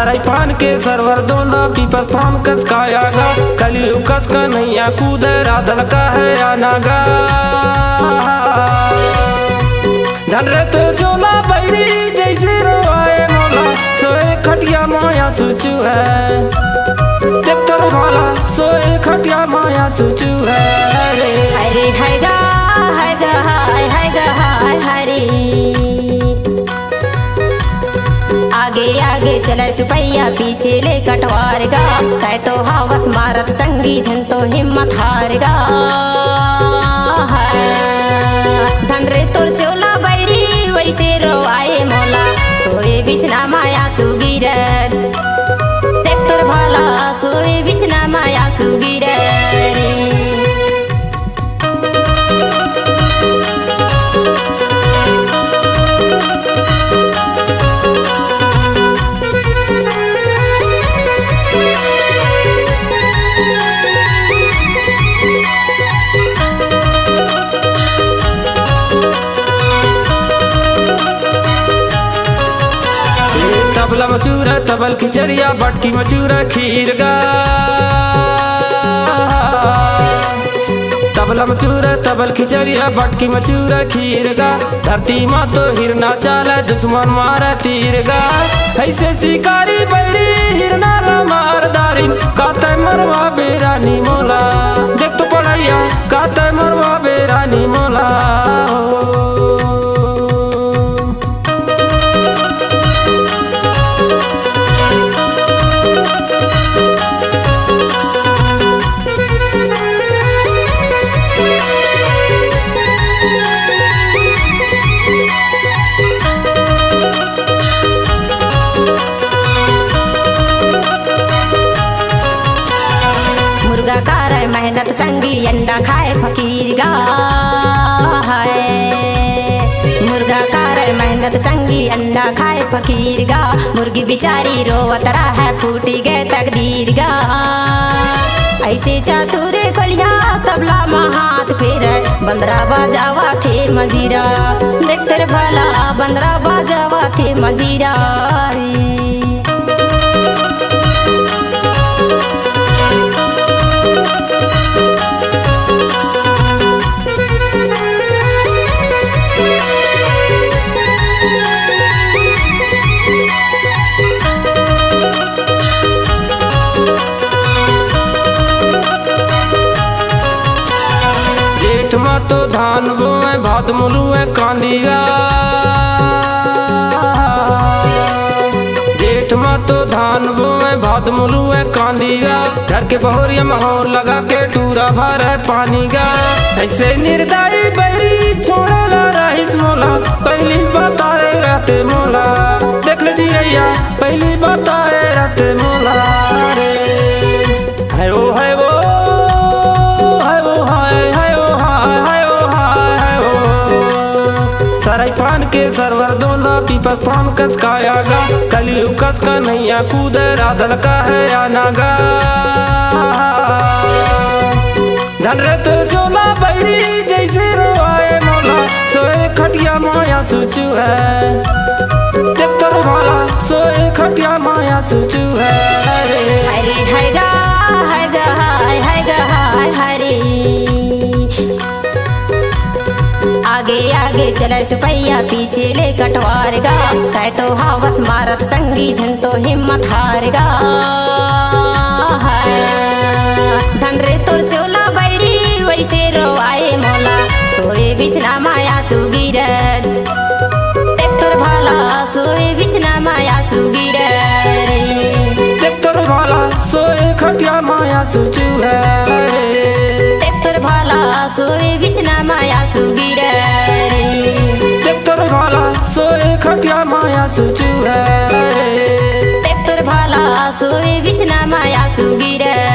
सराय पान के सरवर दोना पीपर पान कस खायागा कलियुग कस का नैया कूद राधल का है आनागा धन रे तो जोला बैरी जैसे रोए मोला सोए खटिया माया सुचू है देख तो भाला सोए खटिया माया सुचू है अरे हैगा हैगा हैगा हरी आगे आगे चले सुपैया पीछे ले कटवार गा कह तो हावस मारत संगी झन तो हिम्मत हार गा धन रे तोर चोला बैरी वैसे रोआए मोला सोए बिछना माया सुगिरत देख तोर भाला सोए बिछना माया सुगिरत तबला मचूरा तबल खिचड़िया बटकी मचूरा खीर गा तबला मचूरा तबल खिचड़िया बटकी मचूरा खीर गा धरती माँ तो हिरना चाला दुश्मन मारा तीर गा ऐसे शिकारी बैरी हिरना ला मारदारी काते मरवा बेरानी मोला देख तो पढ़ैया काते मरवा बेरानी मोला मुर्गा कार मेहनत संगी अंडा खाए फकीर गा है मुर्गा कार मेहनत संगी अंडा खाए फकीर गा मुर्गी बिचारी रोवत है फूटी गए तकदीर गा ऐसे चातुरे कलिया तबला में हाथ फेर बंदरा बाजावा थे मजीरा देख तेरे भला बंदरा बाजावा थे मजीरा जेठ तो धान बोए भात मुलुए कांदिया जेठ तो धान बोए भात मुलुए कांदिया घर के बहोरिया माहौल लगा के टूरा भर पानी गा ऐसे निर्दयी बैरी छोड़ला रहीस मोला पहली बताए रहते मोला देख ले चिड़ैया पहली बताए रहते मोला रे है वो सराय पान के सरवर दोना पीपर पान कस खायागा कलियुग कस का नैया कूद राधल का है आनागा धन रे तो जोला बैरी जैसे रोआए मोला सोए खटिया माया सुचू है देख तो भाला सोए खटिया माया सुचू है अरे हैगा हैगा हैगा हरी आगे आगे चले सुपैया पीछे ले कटवार गा कह तो हावस मारत संगी झन तो हिम्मत हार गा धन रे तोर चोला बैरी वैसे रोआए मोला सोए बिछना माया सुगिरत देख तोर भाला सोए बिछना माया सुगिरत देख तोर भाला सोए खटिया माया सुचू है देख तोर भाला सोए बिछना माया सुगिरत देख तोर भाला सोए खटिया माया सुचू है देख तोर भाला सोए बिछना माया सुगिरत।